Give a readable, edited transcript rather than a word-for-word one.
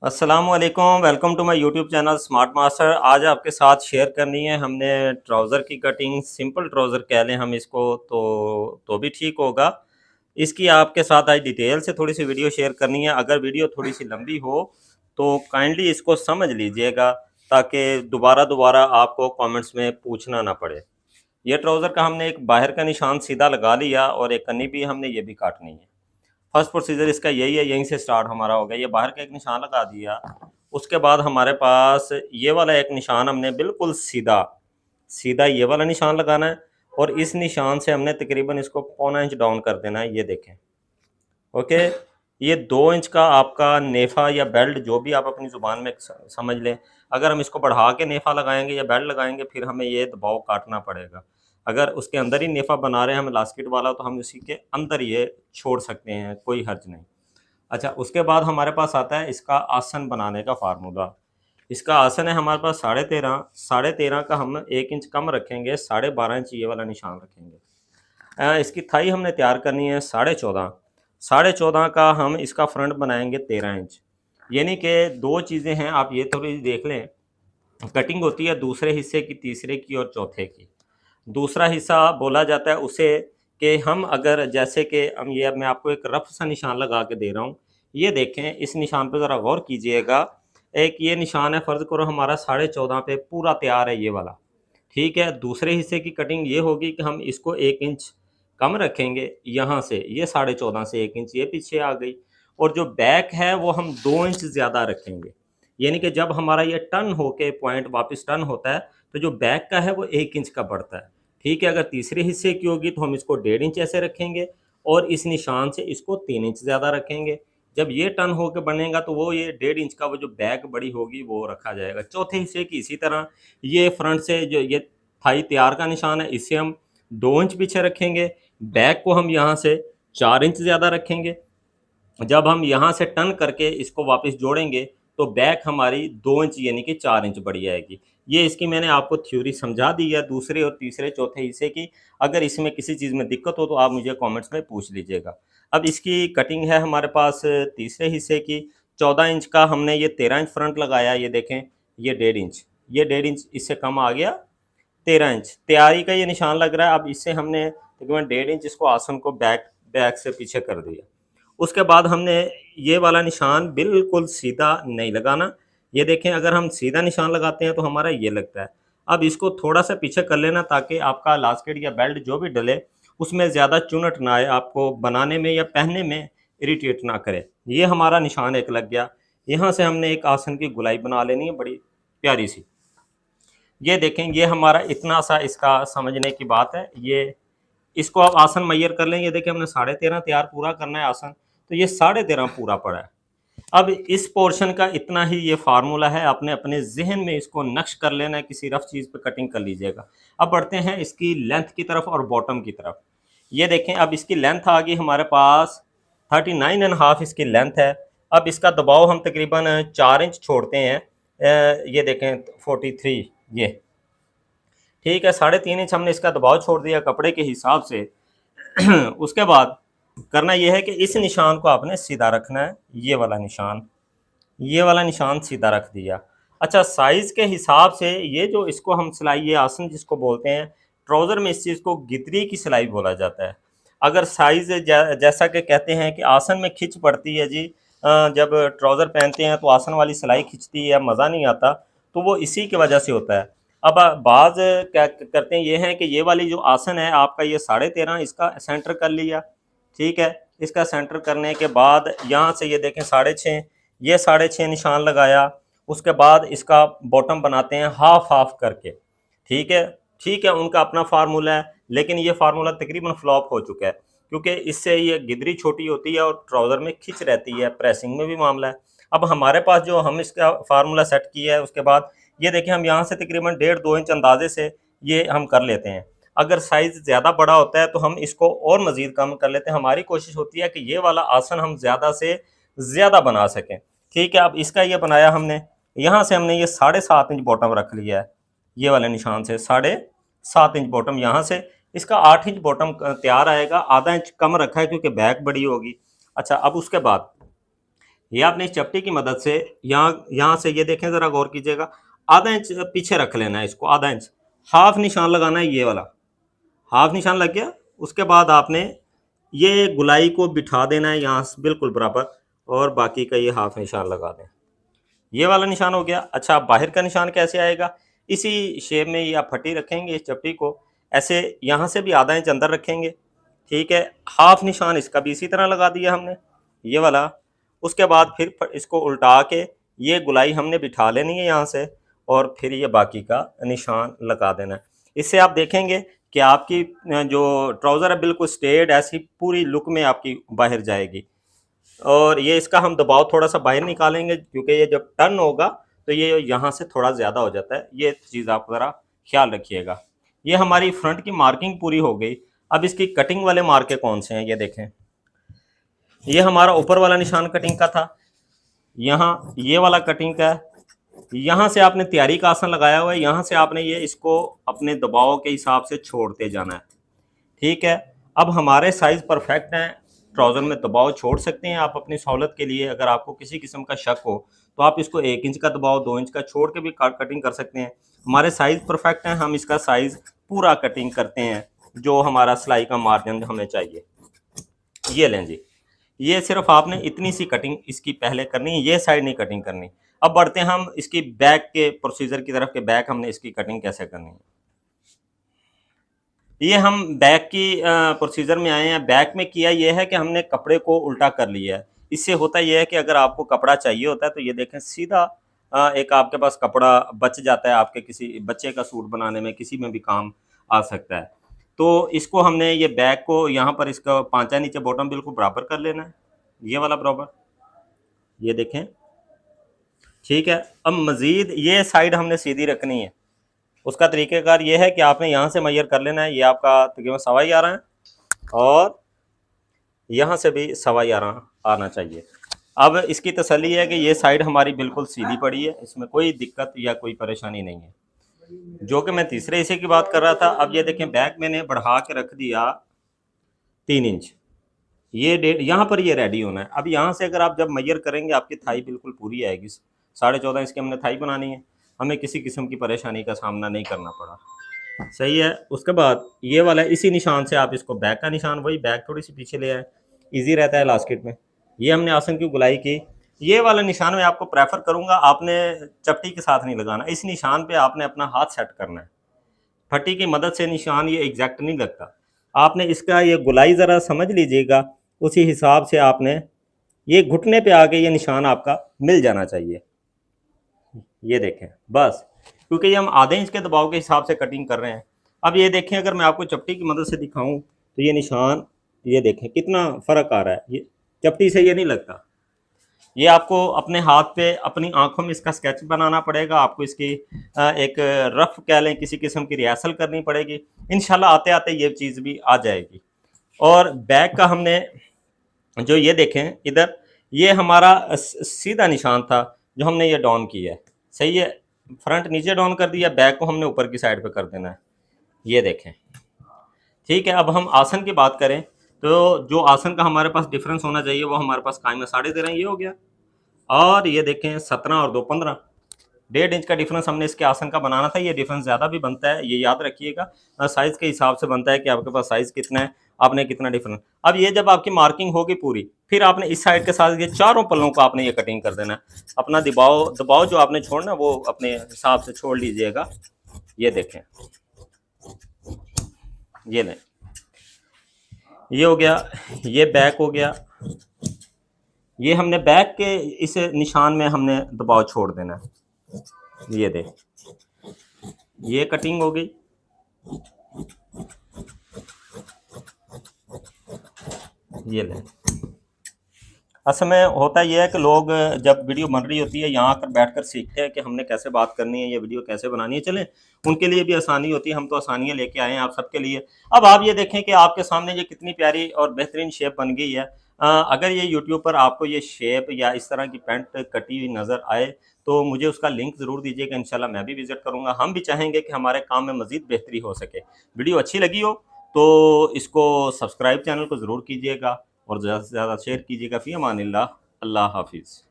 अस्सलामुअलैकुम, welcome to my YouTube channel Smart Master. आज आपके साथ शेयर करनी है हमने ट्राउज़र की कटिंग। सिंपल ट्राउज़र कह लें हम इसको तो भी ठीक होगा। इसकी आपके साथ आज डिटेल से थोड़ी सी वीडियो शेयर करनी है। अगर वीडियो थोड़ी सी लंबी हो तो काइंडली इसको समझ लीजिएगा, ताकि दोबारा दोबारा आपको कमेंट्स में पूछना ना पड़े। ये ट्राउज़र का हमने एक बाहर का निशान सीधा लगा लिया और एक कन्नी भी हमने ये भी काटनी है। फर्स्ट प्रोसीजर इसका यही है, यहीं से स्टार्ट हमारा हो गया। ये बाहर का एक निशान लगा दिया, उसके बाद हमारे पास ये वाला एक निशान हमने बिल्कुल सीधा सीधा ये वाला निशान लगाना है, और इस निशान से हमने तकरीबन इसको पौना इंच डाउन कर देना है। ये देखें, ओके। ये 2 इंच का आपका नेफा या बेल्ट, जो भी आप अपनी ज़ुबान में समझ लें। अगर हम इसको बढ़ा के नेफा लगाएंगे या बेल्ट लगाएंगे, फिर हमें ये दबाव काटना पड़ेगा। अगर उसके अंदर ही नेफा बना रहे हैं हम इलास्टिक वाला, तो हम इसी के अंदर ये छोड़ सकते हैं, कोई हर्ज नहीं। अच्छा, उसके बाद हमारे पास आता है इसका आसन बनाने का फार्मूला। इसका आसन है हमारे पास 13.5। 13.5 का हम 1 इंच कम रखेंगे, 12.5 इंच ये वाला निशान रखेंगे। इसकी थाई हमने तैयार करनी है 14.5। 14.5 का हम इसका फ्रंट बनाएंगे 13 इंच। यानी कि दो चीज़ें हैं, आप ये थोड़ी देख लें। कटिंग होती है दूसरे हिस्से की, तीसरे की और चौथे की। दूसरा हिस्सा बोला जाता है उसे कि हम अगर जैसे कि हम ये, अब मैं आपको एक रफ सा निशान लगा के दे रहा हूँ। ये देखें, इस निशान पे ज़रा गौर कीजिएगा। एक ये निशान है, फ़र्ज़ करो हमारा 14.5 पे पूरा तैयार है ये वाला। ठीक है, दूसरे हिस्से की कटिंग ये होगी कि हम इसको 1 इंच कम रखेंगे यहाँ से। ये 14.5 से 1 इंच ये पीछे आ गई, और जो बैक है वो हम 2 इंच ज़्यादा रखेंगे। यानी कि जब हमारा ये टर्न होके पॉइंट वापस टर्न होता है, तो जो बैक का है वो 1 इंच का बढ़ता है। ठीक है, अगर तीसरे हिस्से की होगी तो हम इसको 1.5 इंच ऐसे रखेंगे, और इस निशान से इसको 3 इंच ज़्यादा रखेंगे। जब ये टर्न होकर बनेगा तो वो ये 1.5 इंच का वो जो बैक बड़ी होगी वो रखा जाएगा। चौथे हिस्से की इसी तरह, ये फ्रंट से जो ये थाई तैयार का निशान है, इससे हम 2 इंच पीछे रखेंगे। बैक को हम यहाँ से 4 इंच ज़्यादा रखेंगे। जब हम यहाँ से टर्न करके इसको वापस जोड़ेंगे, तो बैक हमारी 2 इंच यानी कि 4 इंच बढ़ जाएगी। ये इसकी मैंने आपको थ्योरी समझा दी है, दूसरे और तीसरे चौथे हिस्से की। अगर इसमें किसी चीज़ में दिक्कत हो तो आप मुझे कमेंट्स में पूछ लीजिएगा। अब इसकी कटिंग है हमारे पास तीसरे हिस्से की। 14 इंच का हमने ये 13 इंच फ्रंट लगाया। ये देखें, ये 1.5 इंच, ये 1.5 इंच इससे कम आ गया। 13 इंच तैयारी का ये निशान लग रहा है। अब इससे हमने तकरीबन 1.5 इंच इसको आसन को बैक बैक से पीछे कर दिया। उसके बाद हमने ये वाला निशान बिल्कुल सीधा नहीं लगाना। ये देखें, अगर हम सीधा निशान लगाते हैं तो हमारा ये लगता है। अब इसको थोड़ा सा पीछे कर लेना, ताकि आपका लास्केट या बेल्ट जो भी डले उसमें ज़्यादा चुनट ना आए, आपको बनाने में या पहनने में इरिटेट ना करे। ये हमारा निशान एक लग गया। यहाँ से हमने एक आसन की गुलाई बना लेनी है, बड़ी प्यारी सी। ये देखें, ये हमारा इतना सा इसका समझने की बात है। ये इसको आप आसन मैयर कर लें। ये देखिए, हमने 13.5 तैयार पूरा करना है आसन, तो ये 13.5 पूरा पड़ा है। अब इस पोर्शन का इतना ही ये फार्मूला है, आपने अपने जहन में इसको नक्श कर लेना है, किसी रफ चीज़ पे कटिंग कर लीजिएगा। अब बढ़ते हैं इसकी लेंथ की तरफ और बॉटम की तरफ। ये देखें, अब इसकी लेंथ आ गई हमारे पास 39.5 इसकी लेंथ है। अब इसका दबाव हम तकरीबन 4 इंच छोड़ते हैं। ये देखें 43, ये ठीक है। 3.5 इंच हमने इसका दबाव छोड़ दिया कपड़े के हिसाब से। उसके बाद करना यह है कि इस निशान को आपने सीधा रखना है। ये वाला निशान सीधा रख दिया। अच्छा, साइज़ के हिसाब से ये जो इसको हम सिलाई, ये आसन जिसको बोलते हैं, ट्राउज़र में इस चीज़ को गिदरी की सिलाई बोला जाता है। अगर साइज़ जैसा कि कहते हैं कि आसन में खिंच पड़ती है जी, जब ट्राउज़र पहनते हैं तो आसन वाली सिलाई खिंचती है, मज़ा नहीं आता, तो वो इसी की वजह से होता है। अब बाज़ क्या करते हैं, ये हैं कि ये वाली जो आसन है आपका, ये 13.5 इसका सेंटर कर लिया। ठीक है, इसका सेंटर करने के बाद यहाँ से ये देखें 6.5, ये 6.5 निशान लगाया। उसके बाद इसका बॉटम बनाते हैं हाफ हाफ करके। ठीक है, ठीक है, उनका अपना फार्मूला है, लेकिन ये फार्मूला तकरीबन फ्लॉप हो चुका है, क्योंकि इससे ये गिदरी छोटी होती है और ट्राउज़र में खिंच रहती है, प्रेसिंग में भी मामला है। अब हमारे पास जो हम इसका फार्मूला सेट किया है, उसके बाद ये देखें, हम यहाँ से तकरीबन 1.5-2 इंच अंदाजे से ये हम कर लेते हैं। अगर साइज़ ज़्यादा बड़ा होता है तो हम इसको और मज़ीद कम कर लेते हैं। हमारी कोशिश होती है कि ये वाला आसन हम ज़्यादा से ज़्यादा बना सकें। ठीक है, अब इसका ये बनाया हमने। यहाँ से हमने ये 7.5 इंच बॉटम रख लिया है। ये वाले निशान से 7.5 इंच बॉटम, यहाँ से इसका 8 इंच बॉटम तैयार आएगा। आधा इंच कम रखा है क्योंकि बैक बड़ी होगी। अच्छा, अब उसके बाद ये आपने इस चपटी की मदद से यहाँ यहाँ से ये देखें, ज़रा गौर कीजिएगा, आधा इंच पीछे रख लेना है इसको, आधा इंच। हाफ निशान लगाना है ये वाला, हाफ निशान लग गया। उसके बाद आपने ये गुलाई को बिठा देना है यहाँ से बिल्कुल बराबर, और बाकी का ये हाफ निशान लगा दें। ये वाला निशान हो गया। अच्छा, अब बाहर का निशान कैसे आएगा? इसी शेप में ये आप फटी रखेंगे इस चपटी को, ऐसे यहाँ से भी आधा इंच अंदर रखेंगे, ठीक है। हाफ निशान इसका भी इसी तरह लगा दिया हमने, ये वाला। उसके बाद फिर इसको उल्टा के ये गुलाई हमने बिठा लेनी है यहाँ से, और फिर ये बाकी का निशान लगा देना है। इससे आप देखेंगे कि आपकी जो ट्राउज़र है बिल्कुल स्ट्रेट ऐसी पूरी लुक में आपकी बाहर जाएगी। और ये इसका हम दबाव थोड़ा सा बाहर निकालेंगे, क्योंकि ये जब टर्न होगा तो ये यहाँ से थोड़ा ज़्यादा हो जाता है, ये चीज़ आप ज़रा ख्याल रखिएगा। ये हमारी फ्रंट की मार्किंग पूरी हो गई। अब इसकी कटिंग वाले मार्के कौन से हैं ये देखें। ये हमारा ऊपर वाला निशान कटिंग का था, यहाँ ये वाला कटिंग का है। यहाँ से आपने तैयारी का आसन लगाया हुआ है, यहाँ से आपने ये इसको अपने दबाव के हिसाब से छोड़ते जाना है, ठीक है। अब हमारे साइज़ परफेक्ट हैं, ट्राउज़र में दबाव छोड़ सकते हैं आप अपनी सहूलत के लिए। अगर आपको किसी किस्म का शक हो तो आप इसको 1 इंच का दबाव, 2 इंच का छोड़ के भी कटिंग कर सकते हैं। हमारे साइज़ परफेक्ट हैं, हम इसका साइज़ पूरा कटिंग करते हैं जो हमारा सिलाई का मार्जिन हमें चाहिए। ये लें जी, ये सिर्फ आपने इतनी सी कटिंग इसकी पहले करनी है, ये साइड नहीं कटिंग करनी। अब बढ़ते हैं हम इसकी बैक के प्रोसीजर की तरफ, के बैक हमने इसकी कटिंग कैसे करनी है। ये हम बैक की प्रोसीजर में आए हैं। बैक में किया ये है कि हमने कपड़े को उल्टा कर लिया है। इससे होता ये है कि अगर आपको कपड़ा चाहिए होता है तो ये देखें सीधा एक आपके पास कपड़ा बच जाता है, आपके किसी बच्चे का सूट बनाने में किसी में भी काम आ सकता है। तो इसको हमने ये बैक को यहाँ पर इसका पांचा नीचे बॉटम बिल्कुल बराबर कर लेना है, ये वाला बराबर, ये देखें, ठीक है। अब मज़ीद ये साइड हमने सीधी रखनी है। उसका तरीक़ेकार ये है कि आपने यहाँ से मेजर कर लेना है, ये आपका तकरीबन 11.5 है, और यहाँ से भी 11.5 आना चाहिए। अब इसकी तसल्ली है कि ये साइड हमारी बिल्कुल सीधी पड़ी है, इसमें कोई दिक्कत या कोई परेशानी नहीं है, जो कि मैं तीसरे हिस्से की बात कर रहा था। अब ये देखें, बैक मैंने बढ़ा के रख दिया 3 इंच, ये डेढ़ यहाँ पर ये रेडी होना है। अब यहाँ से अगर आप जब मेजर करेंगे आपकी थाई बिल्कुल पूरी आएगी। 14.5 इंच की हमने थाई बनानी है, हमें किसी किस्म की परेशानी का सामना नहीं करना पड़ा, सही है। उसके बाद ये वाला इसी निशान से आप इसको बैक का निशान, वही बैक थोड़ी सी पीछे ले आए, इजी रहता है लास्टिक में। ये हमने आसन की गुलाई की। ये वाला निशान मैं आपको प्रेफर करूँगा, आपने चपटी के साथ नहीं लगाना, इस निशान पे आपने अपना हाथ सेट करना है। फट्टी की मदद से निशान ये एग्जैक्ट नहीं लगता, आपने इसका ये गुलाई ज़रा समझ लीजिएगा, उसी हिसाब से आपने ये घुटने पे आके ये निशान आपका मिल जाना चाहिए। ये देखें बस, क्योंकि ये हम आधे इंच के दबाव के हिसाब से कटिंग कर रहे हैं। अब ये देखें, अगर मैं आपको चपटी की मदद से दिखाऊं तो ये निशान, ये देखें कितना फ़र्क आ रहा है, ये चपटी से ये नहीं लगता। ये आपको अपने हाथ पे अपनी आंखों में इसका स्केच बनाना पड़ेगा, आपको इसकी एक रफ कह लें किसी किस्म की रिहर्सल करनी पड़ेगी। इंशाल्लाह आते आते ये चीज़ भी आ जाएगी। और बैक का हमने जो ये देखें इधर, ये हमारा सीधा निशान था जो हमने ये डाउन किया है, सही है। फ्रंट नीचे डाउन कर दिया, बैक को हमने ऊपर की साइड पे कर देना है, ये देखें, ठीक है। अब हम आसन की बात करें तो जो आसन का हमारे पास डिफरेंस होना चाहिए वो हमारे पास कायम में 13.5 ये हो गया, और ये देखें 17 और 2 15, 1.5 इंच का डिफरेंस हमने इसके आसन का बनाना था। ये डिफरेंस ज़्यादा भी बनता है, ये याद रखिएगा, साइज़ के हिसाब से बनता है कि आपके पास साइज़ कितना है, आपने कितना डिफरेंस। अब ये जब आपकी मार्किंग होगी पूरी, फिर आपने इस साइड के साथ ये चारों पल्लों को आपने ये कटिंग कर देना है। अपना दबाव जो आपने छोड़ना वो अपने हिसाब से छोड़ लीजिएगा। ये देखें, ये लें, ये हो गया, ये बैक हो गया। ये हमने बैक के इस निशान में हमने दबाव छोड़ देना है, ये देख, ये कटिंग हो गई। ये ले, असल में होता यह है कि लोग जब वीडियो बन रही होती है यहाँ आकर बैठकर सीखते हैं कि हमने कैसे बात करनी है, ये वीडियो कैसे बनानी है। चलें, उनके लिए भी आसानी होती है, हम तो आसानियाँ लेके आए हैं आप सबके लिए। अब आप ये देखें कि आपके सामने ये कितनी प्यारी और बेहतरीन शेप बन गई है। अगर ये यूट्यूब पर आपको ये शेप या इस तरह की पैंट कटी हुई नज़र आए तो मुझे उसका लिंक ज़रूर दीजिएगा, इंशाल्लाह मैं भी विज़िट करूँगा। हम भी चाहेंगे कि हमारे काम में मज़ीद बेहतरी हो सके। वीडियो अच्छी लगी हो तो इसको सब्सक्राइब चैनल को ज़रूर कीजिएगा और ज़्यादा से ज़्यादा शेयर कीजिएगा। फ़ी अमानिल्लाह। अल्लाह हाफिज़।